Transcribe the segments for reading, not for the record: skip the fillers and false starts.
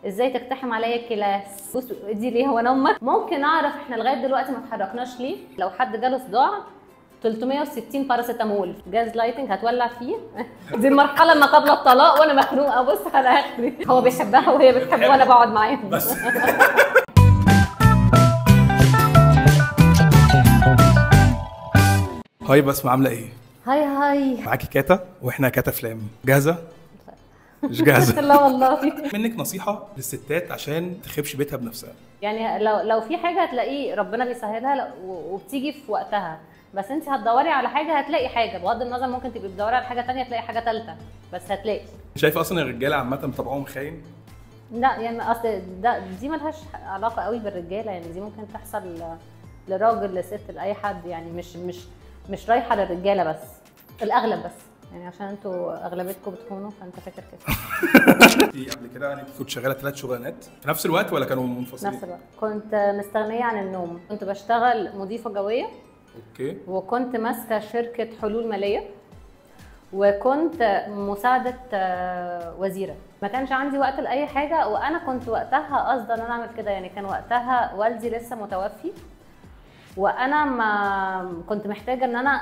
ازاي تقتحم عليا الكلاس، بص دي ليه هو انا امك. ممكن اعرف احنا لغايه دلوقتي ما اتحركناش ليه. لو حد جاله صداع 360 باراسيتامول جاز لايتنج هتولع فيه. دي المرحله ما قبل الطلاق وانا مخنوقه بص على اخري. هو بيحبها وهي بتحبه وانا بقعد معاهم بس. هاي بسمة، عاملة ايه؟ هاي معاكي كاتا واحنا كاتا فلام. جاهزة؟ مش جاهزة؟ لا والله. منك نصيحة للستات عشان تخيبش بيتها بنفسها. يعني لو في حاجه هتلاقيه ربنا بيسهلها وبتيجي في وقتها، بس انت هتدوري على حاجه هتلاقي حاجه، بغض النظر ممكن تبقي بتدوري على حاجه ثانيه تلاقي حاجه ثالثه، بس هتلاقي. شايفة اصلا الرجالة عامة طبعهم خاين؟ لا يعني اصل دي ملهاش علاقه قوي بالرجاله، يعني دي ممكن تحصل لراجل لست لاي حد، يعني مش رايحه للرجاله بس، الاغلب بس، يعني عشان انتوا اغلبيتكم بتخونوا فانت فاكر كده. في قبل كده يعني كنت شغالة 3 شغلانات في نفس الوقت ولا كانوا منفصلين؟ نفس الوقت. كنت مستغنيه عن النوم، كنت بشتغل مضيفه جويه، اوكي، وكنت ماسكه شركه حلول ماليه، وكنت مساعده وزيره. ما كانش عندي وقت لاي حاجه، وانا كنت وقتها قصدا ان انا اعمل كده، يعني كان وقتها والدي لسه متوفي، وانا ما كنت محتاجه ان انا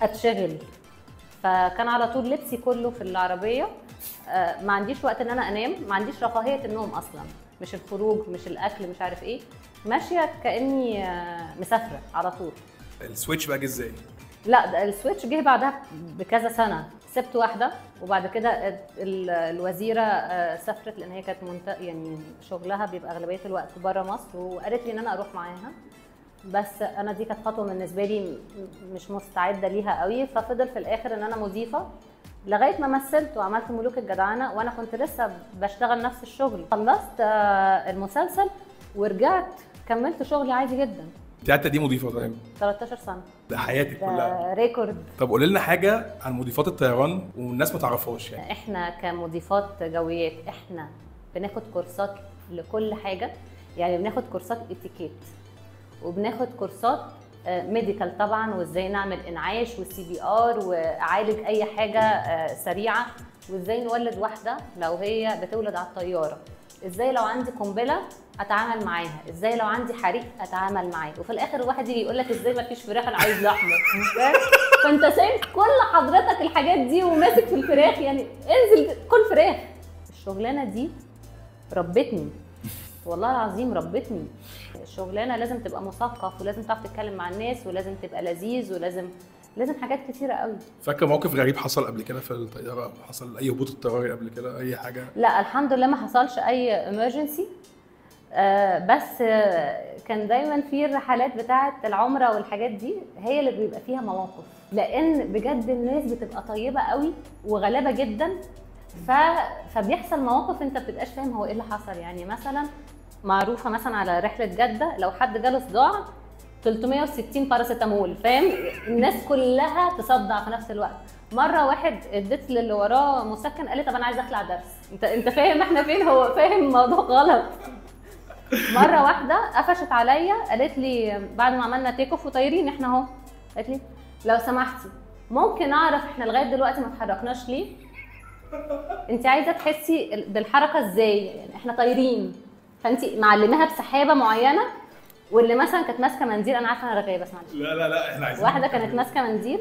اتشغل، فكان على طول لبسي كله في العربيه. ما عنديش وقت ان انا انام، ما عنديش رفاهيه النوم اصلا، مش الخروج مش الاكل مش عارف ايه، ماشيه كاني مسافره على طول. السويتش بقى جه ازاي؟ لا ده السويتش جه بعدها بكذا سنه، سبت واحده وبعد كده الوزيره سافرت، لان هي كانت يعني شغلها بيبقى اغلبيه الوقت بره مصر، وقالت لي ان انا اروح معاها، بس انا دي كانت خطوه بالنسبه لي مش مستعده ليها قوي، ففضل في الاخر ان انا مضيفه لغايه ما مثلت وعملت ملوك الجدعنه، وانا كنت لسه بشتغل نفس الشغل. خلصت المسلسل ورجعت كملت شغلي عادي جدا. انت قعدت دي مضيفة طيب؟ 13 سنه. ده حياتك كلها. ريكورد. طب قولي لنا حاجة عن مضيفات الطيران والناس ما تعرفهاش يعني. احنا كمضيفات جويات احنا بناخد كورسات لكل حاجه، يعني بناخد كورسات اتيكيت، وبناخد كورسات ميديكال طبعا، وازاي نعمل انعاش والسي بي ار واعالج اي حاجه سريعه، وازاي نولد واحده لو هي بتولد على الطياره، ازاي لو عندي قنبله اتعامل معاها، ازاي لو عندي حريق اتعامل معاه، وفي الاخر واحد يجي يقول لك ازاي ما فيش فراخ انا عايز لحمه. فانت سايب كل حضرتك الحاجات دي وماسك في الفراخ، يعني انزل كل فراخ. الشغلانه دي ربتني والله العظيم، ربتني. الشغلانه لازم تبقى مثقف، ولازم تعرف تتكلم مع الناس، ولازم تبقى لذيذ، ولازم حاجات كتيره قوي. فاكره موقف غريب حصل قبل كده في الطياره؟ حصل اي هبوط اضطراري قبل كده، اي حاجه؟ لا الحمد لله ما حصلش اي امرجنسي، بس كان دايما في الرحلات بتاعه العمره والحاجات دي هي اللي بيبقى فيها مواقف، لان بجد الناس بتبقى طيبه قوي وغلابه جدا، فبيحصل مواقف انت بتبقاش فاهم هو ايه اللي حصل. يعني مثلا معروفه مثلا على رحله جده لو حد جاله صداع 360 باراسيتامول، فاهم؟ الناس كلها تصدع في نفس الوقت. مره واحد اديت للي وراه مسكن قال لي طب انا عايز اخلع درس. انت فاهم احنا فين؟ هو فاهم الموضوع غلط. مره واحده قفشت عليا قالت لي بعد ما عملنا تيك اوف وطايرين احنا اهو، قالت لي لو سمحتي ممكن اعرف احنا لغايه دلوقتي ما اتحركناش ليه؟ انت عايزه تحسي بالحركه ازاي؟ يعني احنا طايرين، فانت معلماها بسحابه معينه، واللي مثلا كانت ماسكه منديل، انا عارفه انا رغايه بس معلش. لا احنا عايزين واحده كانت ماسكه منديل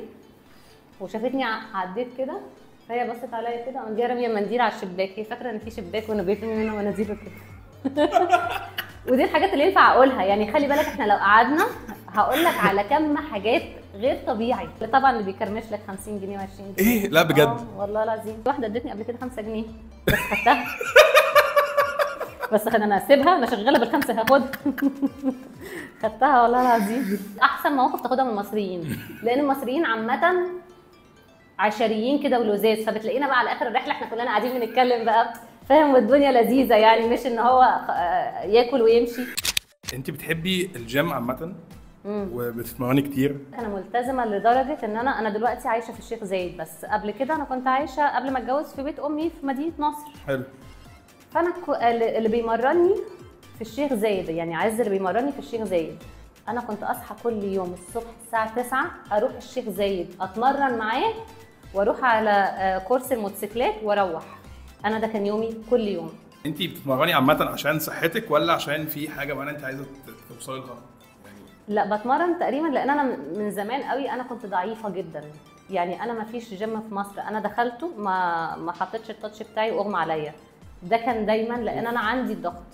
وشافتني عديت كده، فهي بصت عليا كده وقامت جايه راميه منديل على الشباك، هي فاكره ان في شباك وانا بيتم منه مناديل وكده. ودي الحاجات اللي ينفع اقولها، يعني خلي بالك احنا لو قعدنا هقول لك على كم حاجات غير طبيعي. طبعا اللي بيكرمش لك 50 جنيه و20 جنيه. ايه؟ لا بجد والله العظيم. واحده ادتني قبل كده 5 جنيه بس خدتها. بس انا اسيبها؟ انا شغاله بالخمسه هاخدها. خدتها والله العظيم. احسن مواقف تاخدها من المصريين، لان المصريين عامه عشريين كده ولذاذ، فبتلاقينا بقى على اخر الرحله احنا كلنا قاعدين بنتكلم بقى، فاهم؟ والدنيا لذيذه، يعني مش ان هو ياكل ويمشي. انت بتحبي الجيم عامه وبتتمرني كتير؟ انا ملتزمه لدرجه ان انا دلوقتي عايشه في الشيخ زايد، بس قبل كده انا كنت عايشه قبل ما اتجوز في بيت امي في مدينه نصر. حلو. فانا اللي بيمرني في الشيخ زايد، يعني عز اللي بيمرني في الشيخ زايد، انا كنت اصحى كل يوم الصبح الساعه 9 اروح الشيخ زايد اتمرن معاه، واروح على كورس الموتوسيكلات واروح. انا ده كان يومي كل يوم. انت بتتمرني عامه عشان صحتك ولا عشان في حاجه معينه انت عايزه توصلي لها؟ لا بتمرن تقريبا لان انا من زمان قوي انا كنت ضعيفه جدا. يعني انا ما فيش جيم في مصر انا دخلته ما حطيتش التاتش بتاعي واغمى عليا. ده كان دايما لان انا عندي الضغط،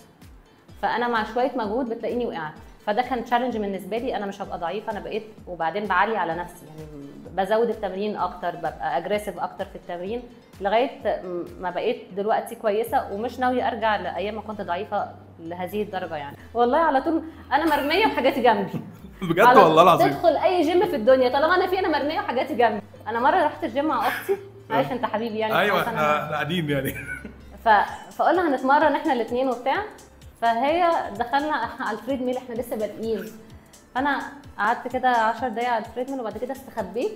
فانا مع شويه مجهود بتلاقيني وقعت. فده كان تشالنج بالنسبه لي، انا مش هبقى ضعيفه، انا بقيت وبعدين بعلي على نفسي، يعني بزود التمرين اكتر، ببقى اجريسيف اكتر في التمرين لغايه ما بقيت دلوقتي كويسه، ومش ناويه ارجع لايام ما كنت ضعيفه لهذه الدرجه. يعني والله على طول انا مرميه وحاجاتي جنبي. بجد والله العظيم. تدخل اي جيم في الدنيا طالما انا فيه انا مرميه وحاجاتي جنبي. انا مره رحت الجيم مع اختي، عارف انت حبيبي يعني. ايوه احنا قاعدين يعني. فقلنا هنتمرن احنا الاثنين وبتاع، فهي دخلنا على التريد ميل، احنا لسه بادئين. فانا قعدت كده 10 دقايق على التريد ميل وبعد كده استخبيت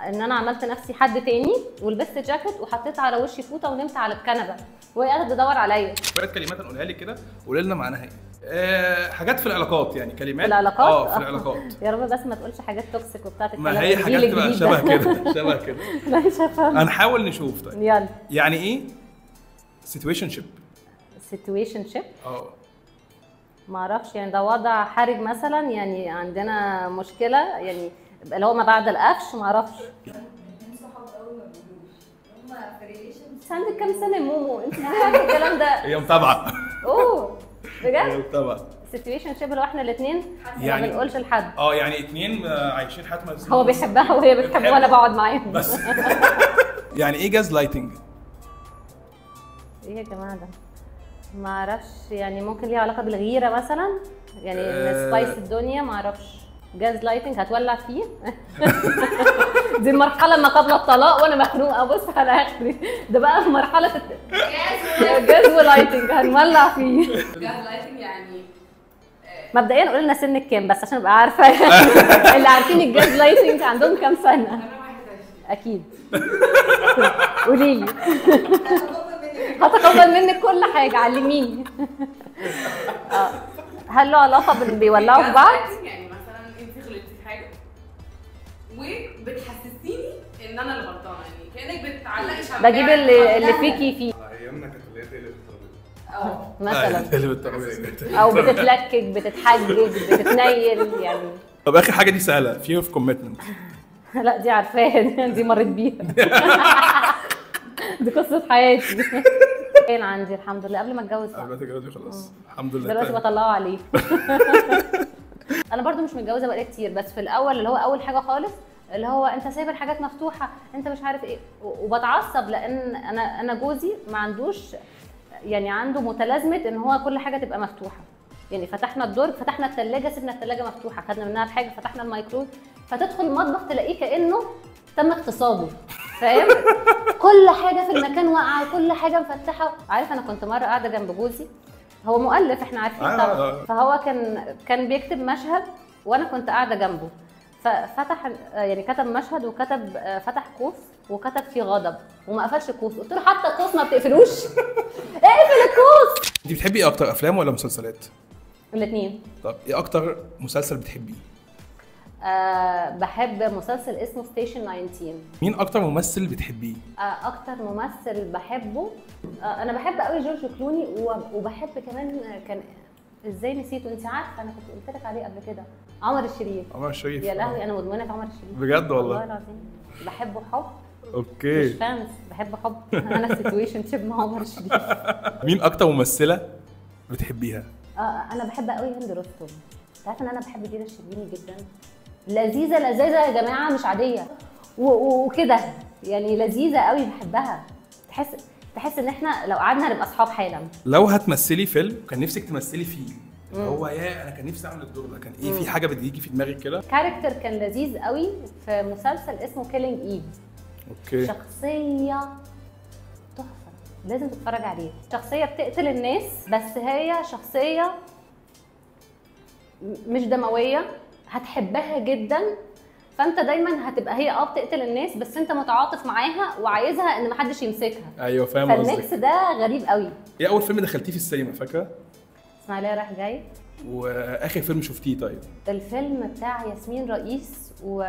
ان انا عملت نفسي حد تاني ولبست جاكيت وحطيت على وشي فوطه ونمت على الكنبه وهي قاعده تدور عليا. شويه كلمات نقولها لك كده قولي لنا معناها ايه. حاجات في العلاقات، يعني كلمات في العلاقات. في العلاقات. يا رب بس ما تقولش حاجات توكسيك وبتاعت الكلام. ما هي حاجات تبقى شبه كده شبه كده. لا مش هفهم. هنحاول نشوف. طيب يلا. يعني ايه سيتويشن شيب؟ سيتويشن شيب ما اعرفش، يعني ده وضع حرج مثلا، يعني عندنا مشكله يعني اللي هو ما بعد القفش، ما اعرفش. صحاب قوي ما بيقولوش هم في ريليشن. انت عندك كام سنه يا مومو؟ انت عارفه الكلام ده؟ هي متابعه. اوه بجد؟ هي متابعه. سيتويشن شيب لو احنا الاثنين يعني ما بنقولش لحد. يعني اتنين عايشين حياتهم. هو بيحبها وهي بتحبه وانا بقعد معاهم بس. يعني ايه جاز لايتنج؟ ايه يا جماعه ده؟ ما اعرفش، يعني ممكن ليها علاقه بالغيره مثلا، يعني سبايس الدنيا، ما اعرفش. جاز لايتنج هتولع فيه. دي المرحله ما قبل الطلاق وانا مخنوقه بص على اخري. ده بقى في مرحله جاز ولايتنج هنولع فيه. جاز لايتنج يعني مبدئيا قول لنا سنك كام بس عشان ابقى عارفه. اللي عارفين الجاز لايتنج عندهم كام سنه؟ انا 21. اكيد. قولي لي. هتقبل منك كل حاجه، علميني. هل له علاقه باللي بيولعوا في بعض؟ يعني مثلا انت غلطتي في حاجه وبتحسسيني ان انا اللي غلطانه، يعني كانك بتعلقي شمعة بجيب اللي فيكي فيه. ايامنا كانت اللي هي تقلب الترابيزه مثلا تقلب الترابيزه او بتتلكك بتتحجج بتتنيل يعني. طب اخر حاجه دي سهله، فير اوف كوميتمنت. لا دي عارفاها، دي مريت بيها. دي قصه حياتي. كان عندي الحمد لله قبل ما اتجوز. قبل ما تتجوزي خلاص الحمد لله. دلوقتي بطلعه عليه. انا برضو مش متجوزه بقالي كتير، بس في الاول اللي هو اول حاجه خالص اللي هو انت سايب الحاجات مفتوحه، انت مش عارف ايه، وبتعصب لان انا جوزي ما عندوش، يعني عنده متلازمه ان هو كل حاجه تبقى مفتوحه. يعني فتحنا الدرج، فتحنا الثلاجه، سيبنا الثلاجه مفتوحه، خدنا منها الحاجه، فتحنا الميكرويف، فتدخل المطبخ تلاقيه كانه تم اغتصابه، فاهم؟ كل حاجه في المكان واقعه وكل حاجه مفتحه. عارف انا كنت مره قاعده جنب جوزي، هو مؤلف احنا عارفين طبعا، فهو كان بيكتب مشهد وانا كنت قاعده جنبه، ففتح يعني كتب مشهد وكتب فتح قوس وكتب فيه غضب وما قفلش القوس. قلت له حتى القوس ما بتقفلوش. اقفل القوس. انت بتحبي ايه اكتر، افلام ولا مسلسلات؟ الاثنين. طب ايه اكتر مسلسل بتحبيه؟ بحب مسلسل اسمه ستيشن 19. مين اكتر ممثل بتحبيه؟ اكتر ممثل بحبه انا بحب قوي جورج كلوني، وبحب كمان كان ازاي نسيته، انت عارفه انا كنت قلت لك عليه قبل كده، عمر الشريف. عمر الشريف. يا لهوي انا مدمنه في عمر الشريف بجد والله. والله العظيم بحبه حب. اوكي. مش فانس، بحب حب. انا سيتويشن شيب مع عمر الشريف. مين اكتر ممثله بتحبيها؟ انا بحب قوي هند رستم. انت عارفه ان انا بحب دينا الشربيني جدا، لذيذه لذيذه يا جماعه، مش عاديه وكده يعني، لذيذه قوي بحبها. تحس ان احنا لو قعدنا هنبقى اصحاب حالا. لو هتمثلي فيلم كان نفسك تمثلي فيه، هو انا كان نفسي اعمل الدور ده، كان ايه؟ في حاجه بتيجي في دماغك كده؟ كاركتر كان لذيذ قوي في مسلسل اسمه كيلينج ايف. اوكي. شخصيه تحفه لازم تتفرج عليه. شخصيه بتقتل الناس بس هي شخصيه مش دمويه، هتحبها جدا، فانت دايما هتبقى هي بتقتل الناس بس انت متعاطف معاها وعايزها ان محدش يمسكها. ايوه فاهم قصدك. فالميكس ده غريب قوي. ايه اول فيلم دخلتيه في السينما فاكره؟ اسماعيليه رايح جاي. واخر فيلم شفتيه طيب؟ الفيلم بتاع ياسمين رئيس و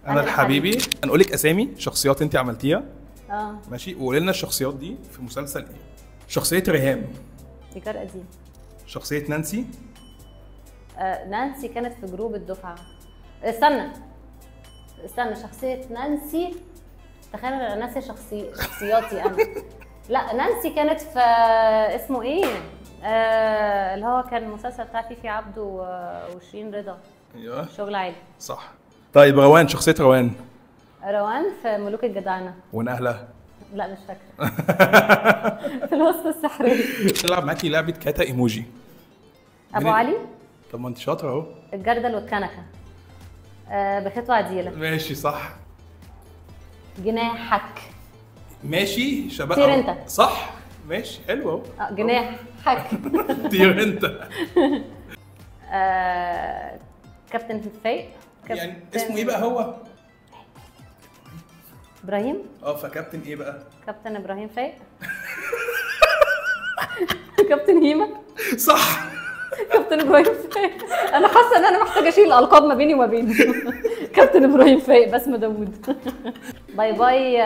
انا الحبيبي. هنقول لك اسامي شخصيات انت عملتيها اه ماشي، وقولي لنا الشخصيات دي في مسلسل ايه؟ شخصيه ريهام. دي كار قديم. شخصيه نانسي. نانسي كانت في جروب الدفعه. استنى شخصيه نانسي، تخيل انا ناسي شخصياتي انا. لا نانسي كانت في اسمه ايه، اللي هو كان المسلسل بتاع فيفي عبده وشيرين رضا. ايوه شغل عالي. صح. طيب روان، شخصيه روان. روان في ملوك الجدعنه. ونهله. لا مش فاكره. في الوصفه السحريه. تلعب معاكي لعبه كاتا ايموجي. ابو علي. طب ما انت شاطره اهو. الجردل والكنكه. بخيت وعديله. ماشي صح. جناحك. ماشي شباب. طير انت. صح ماشي حلو اهو. جناحك. طير انت. كابتن فايق. يعني اسمه ايه بقى هو؟ ابراهيم. فكابتن ايه بقى؟ كابتن ابراهيم فايق. كابتن هيما. صح. كابتن ابراهيم فايق. انا حاسه ان انا محتاجه اشيل الالقاب ما بيني وما بينه. كابتن ابراهيم فايق. بسمة داوود. باي باي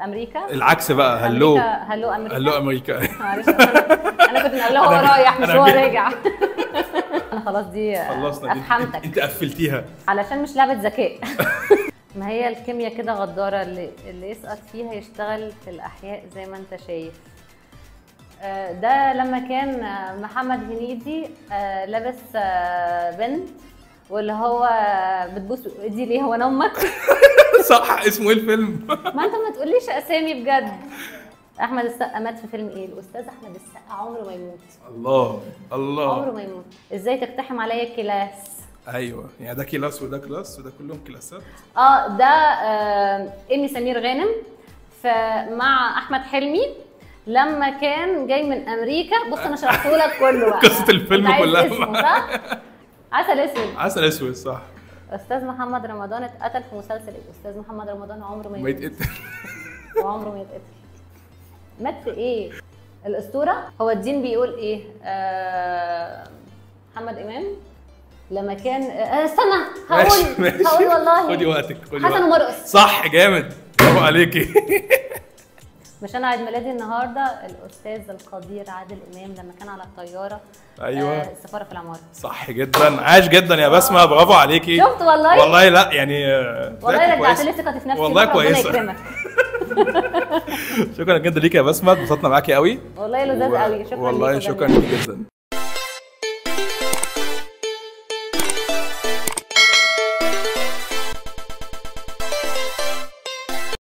امريكا. العكس بقى. هلو امريكا. هلو امريكا. معلش انا كنت مقابلها وهو رايح مش هو راجع. انا خلاص دي خلصنا. افهمتك. انت قفلتيها علشان مش لعبه ذكاء. ما هي الكيمياء كده غداره، اللي يسقط فيها يشتغل في الاحياء زي ما انت شايف. ده لما كان محمد هنيدي لابس بنت، واللي هو بتبوس ايدي ليه، هو انا امك. صح. اسمه ايه الفيلم؟ ما انت ما تقوليش اسامي بجد. احمد السقا مات في فيلم ايه؟ الاستاذ احمد السقا عمره ما يموت. الله الله. عمره ما يموت. ازاي تقتحم عليا كلاس؟ ايوه يعني ده كلاس وده كلاس وده كلهم كلاسات. ده ايمي سمير غانم مع احمد حلمي لما كان جاي من امريكا. بص انا شرحته لك كله بقى. قصه الفيلم كلها. اسمه صح؟ عسل اسود. عسل اسود صح. استاذ محمد رمضان اتقتل في مسلسل ايه؟ استاذ محمد رمضان عمره ما يتقتل. وعمره ما يتقتل. مات في ايه؟ الاسطوره. هو الدين بيقول ايه؟ محمد امام لما كان استنى هقول والله. خدي وقتك. حسن ومرقص. صح جامد. برافو عليكي. مش انا عيد ميلادي النهارده الاستاذ القدير عادل امام لما كان على الطياره. ايوه. السفاره في العماره. صح جدا. عاش جدا يا بسمه. برافو عليكي. شفت والله. والله لا يعني والله رجعت لي ثقتي في نفسي. والله كويسه. شكرا جدا ليكي يا بسمه. اتبسطنا معاكي قوي. والله لذيذ قوي. شكرا والله شكرا ليكي جدا.